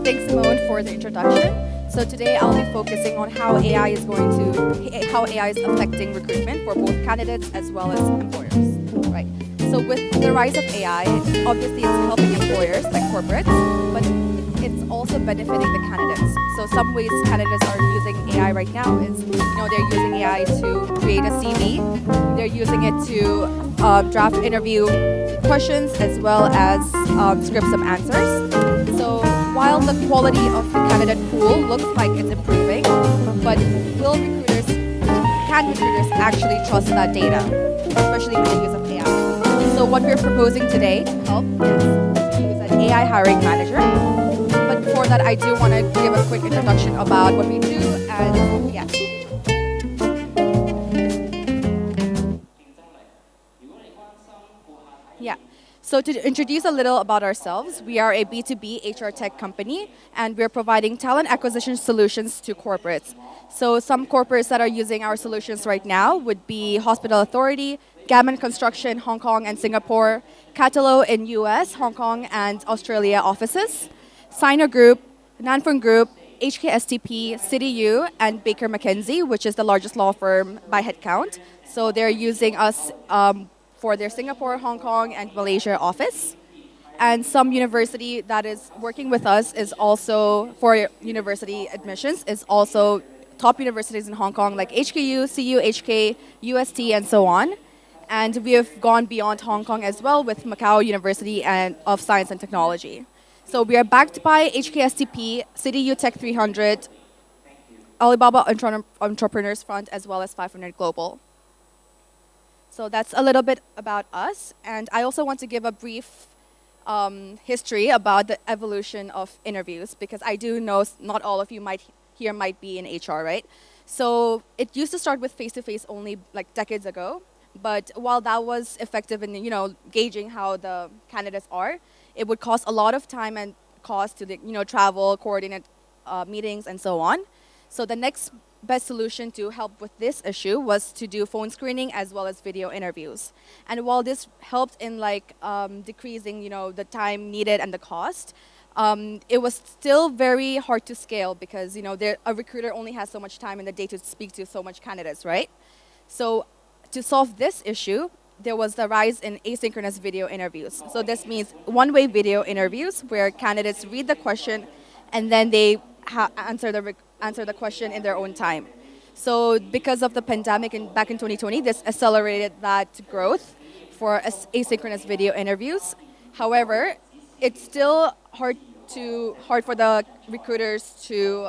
thanks Simone for the introduction. So today I'll be focusing on how AI is affecting recruitment for both candidates as well as employers. Right. So with the rise of AI, obviously it's helping employers like corporates, but it's also benefiting the candidates. So some ways candidates are using AI right now is, they're using AI to create a CV. They're using it to draft interview questions as well as script some answers. So while the quality of the candidate pool looks like it's improving, but can recruiters actually trust that data, especially with the use of AI? So what we're proposing today to help is to use an AI hiring manager. But before that, I do want to give a quick introduction about what we do and yeah. Yeah. So to introduce a little about ourselves, we are a B2B HR tech company, and we're providing talent acquisition solutions to corporates. So some corporates that are using our solutions right now would be Hospital Authority, Gammon Construction, Hong Kong and Singapore, Catalo in US, Hong Kong and Australia offices, Sino Group, Nanfung Group, HKSTP, CityU, and Baker McKenzie, which is the largest law firm by headcount. So they're using us for their Singapore, Hong Kong, and Malaysia office. And some university that is working with us is also, for university admissions, is also top universities in Hong Kong like HKU, CU, HK, UST, and so on. And we have gone beyond Hong Kong as well with Macau University and of Science and Technology. So we are backed by HKSTP, CityU Tech 300, Alibaba Entrepreneurs Fund, as well as 500 Global. So that's a little bit about us. And I also want to give a brief history about the evolution of interviews, because I do know not all of you might be in HR, right? So it used to start with face-to-face only like decades ago. But while that was effective in gauging how the candidates are, it would cost a lot of time and cost to travel, coordinate meetings, and so on. So the next best solution to help with this issue was to do phone screening as well as video interviews. And while this helped in decreasing the time needed and the cost, it was still very hard to scale because a recruiter only has so much time in the day to speak to so much candidates, right? So to solve this issue, there was the rise in asynchronous video interviews. So this means one-way video interviews where candidates read the question and then they answer the question in their own time. So because of the pandemic back in 2020, this accelerated that growth for asynchronous video interviews. However, it's still hard for the recruiters to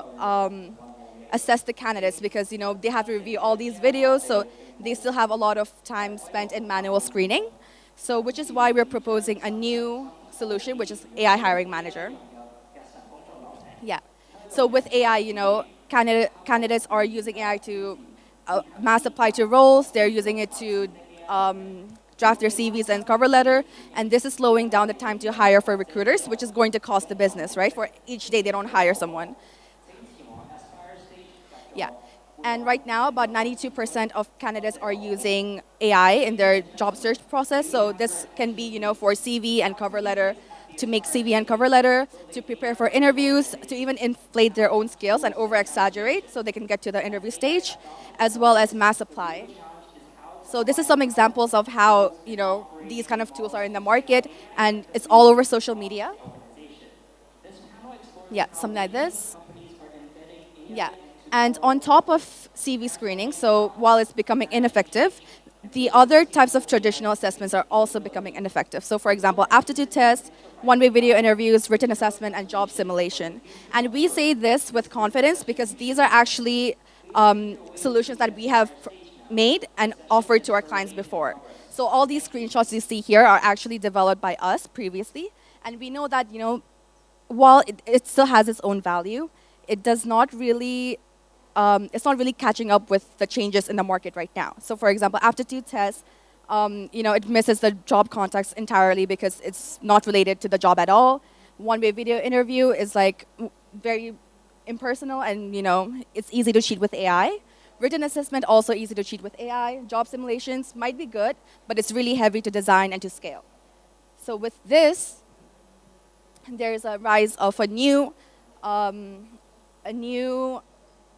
assess the candidates because they have to review all these videos, so they still have a lot of time spent in manual screening. So which is why we're proposing a new solution, which is AI hiring manager. Yeah. So with AI, candidates are using AI to mass apply to roles. They're using it to draft their CVs and cover letter, and this is slowing down the time to hire for recruiters, which is going to cost the business, right? For each day they don't hire someone. Yeah. And right now, about 92% of candidates are using AI in their job search process. So this can be, for CV and cover letter, to make CV and cover letter, to prepare for interviews, to even inflate their own skills and over-exaggerate so they can get to the interview stage, as well as mass apply. So this is some examples of how, these kind of tools are in the market, and it's all over social media. Yeah, something like this. Yeah. And on top of CV screening, so while it's becoming ineffective, the other types of traditional assessments are also becoming ineffective. So for example, aptitude tests, one-way video interviews, written assessment, and job simulation. And we say this with confidence because these are actually solutions that we have made and offered to our clients before. So all these screenshots you see here are actually developed by us previously. And we know that, while it still has its own value, it does not really it's not really catching up with the changes in the market right now. So for example, aptitude test, it misses the job context entirely because it's not related to the job at all. One-way video interview is very impersonal and it's easy to cheat with AI. Written assessment also easy to cheat with AI. Job simulations might be good, but it's really heavy to design and to scale. So with this, there's a rise of a new a new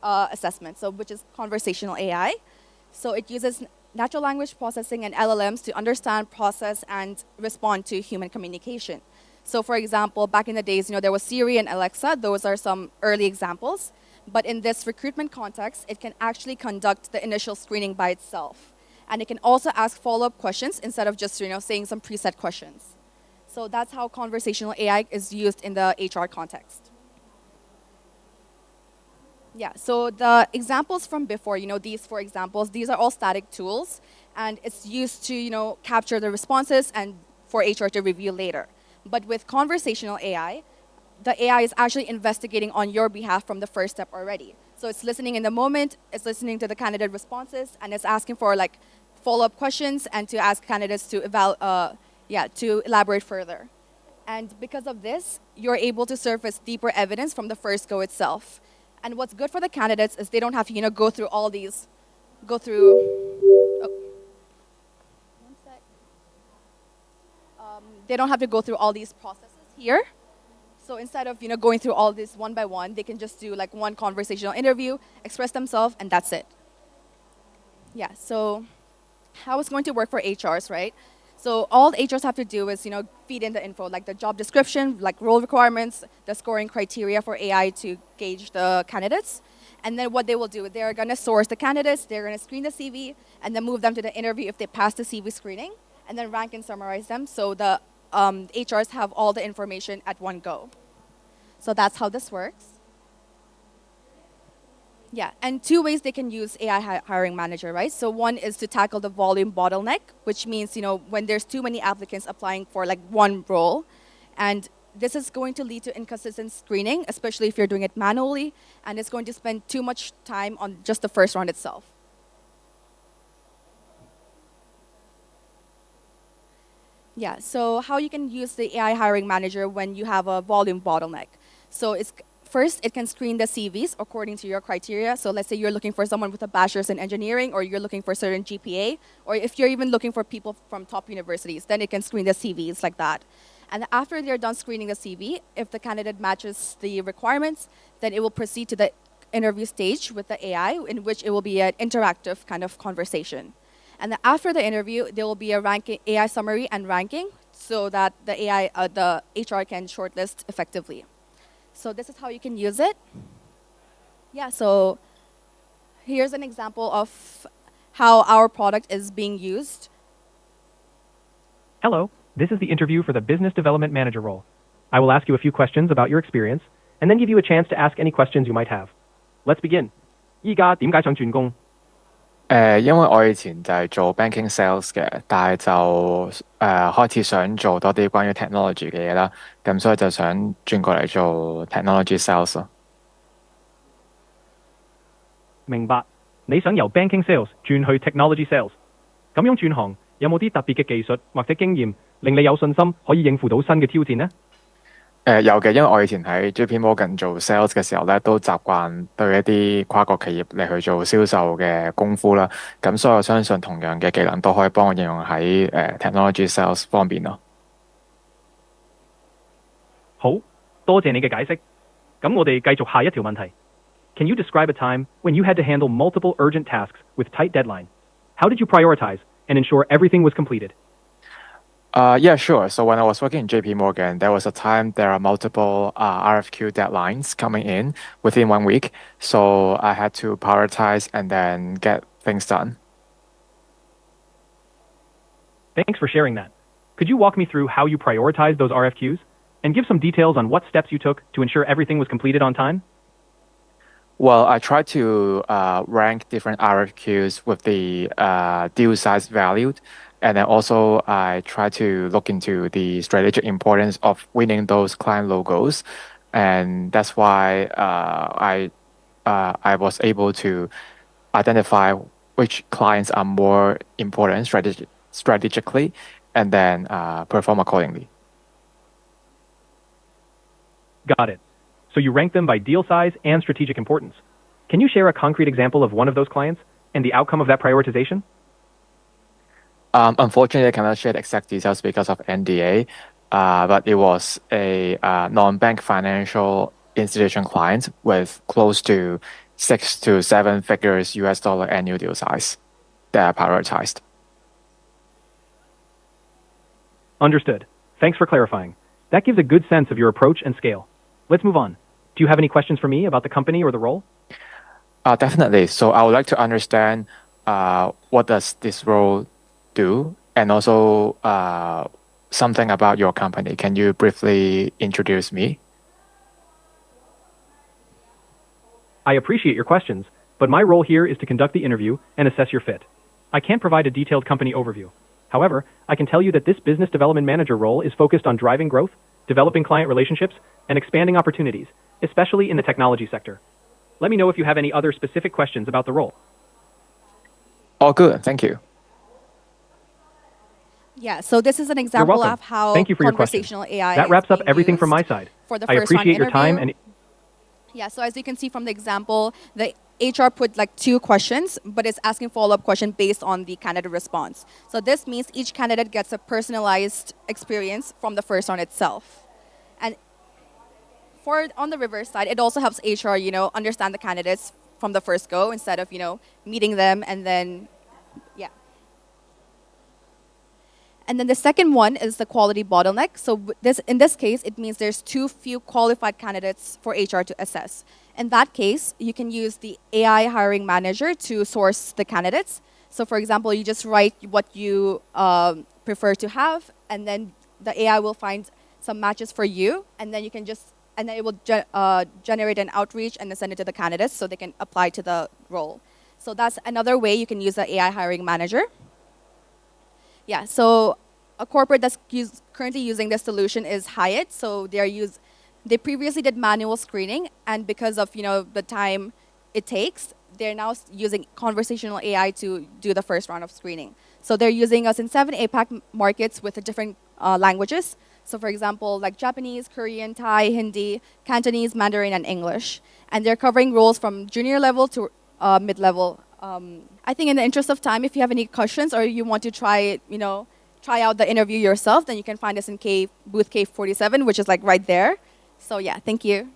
assessment, so which is conversational AI. So it uses natural language processing and LLMs to understand, process, and respond to human communication. So, for example, back in the days, there was Siri and Alexa. Those are some early examples. But in this recruitment context, it can actually conduct the initial screening by itself, and it can also ask follow-up questions instead of just saying some preset questions. So that's how conversational AI is used in the HR context. Yeah, so the examples from before, these four examples, these are all static tools, and it's used to, capture the responses and for HR to review later. But with conversational AI, the AI is actually investigating on your behalf from the first step already. So it's listening in the moment, it's listening to the candidate responses, and it's asking for like follow-up questions and to ask candidates to to elaborate further. And because of this, you're able to surface deeper evidence from the first go itself. And what's good for the candidates is they don't have to, go through all these, go through. Oh, one sec. They don't have to go through all these processes here. So instead of going through all this one by one, they can just do like one conversational interview, express themselves, and that's it. Yeah. So how it's going to work for HRs, right? So all the HRs have to do is feed in the info like the job description, like role requirements, the scoring criteria for AI to gauge the candidates. And then what they will do, they're going to source the candidates, they're going to screen the CV, and then move them to the interview if they pass the CV screening, and then rank and summarize them so the HRs have all the information at one go. So that's how this works. Yeah, and two ways they can use AI hiring manager, right? So one is to tackle the volume bottleneck, which means when there's too many applicants applying for like one role, and this is going to lead to inconsistent screening, especially if you're doing it manually, and it's going to spend too much time on just the first round itself. Yeah, so how you can use the AI hiring manager when you have a volume bottleneck. So first, it can screen the CVs according to your criteria. So let's say you're looking for someone with a bachelor's in engineering, or you're looking for a certain GPA, or if you're even looking for people from top universities, then it can screen the CVs like that. And after they're done screening the CV, if the candidate matches the requirements, then it will proceed to the interview stage with the AI, in which it will be an interactive kind of conversation. And then after the interview, there will be a ranking, AI summary and ranking, so that the HR can shortlist effectively. So this is how you can use it. Yeah, so here's an example of how our product is being used. Hello, this is the interview for the Business Development Manager role. I will ask you a few questions about your experience, and then give you a chance to ask any questions you might have. Let's begin. 依家點解想轉工？因為我以前就係做 banking sales 嘅，但係就開始想做多啲關於 technology 嘅嘢啦，咁所以就想轉過嚟做 technology sales 咯。明白。你想由 banking sales 轉去 technology sales，咁樣轉行有冇啲特別嘅技術或者經驗，令你有信心可以應付到新嘅挑戰呢？有嘅，因為我以前喺 JP Morgan 做 sales 嘅時候咧，都習慣對一啲跨國企業嚟去做銷售嘅功夫啦。咁所以我相信同樣嘅技能都可以幫我應用喺technology sales 方面咯。好，多謝你嘅解釋。咁我哋繼續下一條問題。Can you describe a time when you had to handle multiple urgent tasks with tight deadline? How did you prioritize and ensure everything was completed? Yeah, sure. So when I was working in JP Morgan, there was a time there are multiple RFQ deadlines coming in within 1 week. So I had to prioritize and then get things done. Thanks for sharing that. Could you walk me through how you prioritized those RFQs and give some details on what steps you took to ensure everything was completed on time? Well, I tried to rank different RFQs with the deal size valued. And then also I try to look into the strategic importance of winning those client logos. And that's why I was able to identify which clients are more important strategically and then perform accordingly. Got it. So you rank them by deal size and strategic importance. Can you share a concrete example of one of those clients and the outcome of that prioritization? Unfortunately, I cannot share the exact details because of NDA, but it was a non-bank financial institution clients with close to 6 to 7 figures US dollar annual deal size that are prioritized. Understood. Thanks for clarifying. That gives a good sense of your approach and scale. Let's move on. Do you have any questions for me about the company or the role? Definitely. So I would like to understand what does this role do, and also something about your company. Can you briefly introduce me? I appreciate your questions, but my role here is to conduct the interview and assess your fit. I can't provide a detailed company overview. However, I can tell you that this business development manager role is focused on driving growth, developing client relationships, and expanding opportunities, especially in the technology sector. Let me know if you have any other specific questions about the role. All good. Thank you. Yeah, so this is an You're example welcome. of how Thank you for your question. conversational AI That is wraps up being everything from my used side. for the I first round appreciate your time interview. and Yeah, so as you can see from the example, the HR put like 2 questions, but it's asking follow-up question based on the candidate response. So this means each candidate gets a personalized experience from the first round itself. And on the reverse side, it also helps HR, understand the candidates from the first go instead of, meeting them and then, yeah. And then the second one is the quality bottleneck. So in this case, it means there's too few qualified candidates for HR to assess. In that case, you can use the AI hiring manager to source the candidates. So for example, you just write what you prefer to have, and then the AI will find some matches for you, and then and then it will generate an outreach and then send it to the candidates so they can apply to the role. So that's another way you can use the AI hiring manager. Yeah, so a corporate that's currently using this solution is Hyatt. So they previously did manual screening, and because of the time it takes, they're now using conversational AI to do the first round of screening. So they're using us in 7 APAC markets with the different languages. So for example, like Japanese, Korean, Thai, Hindi, Cantonese, Mandarin, and English. And they're covering roles from junior level to mid-level. I think in the interest of time, if you have any questions or you want to try out the interview yourself, then you can find us in booth K47, which is like right there. So yeah, thank you.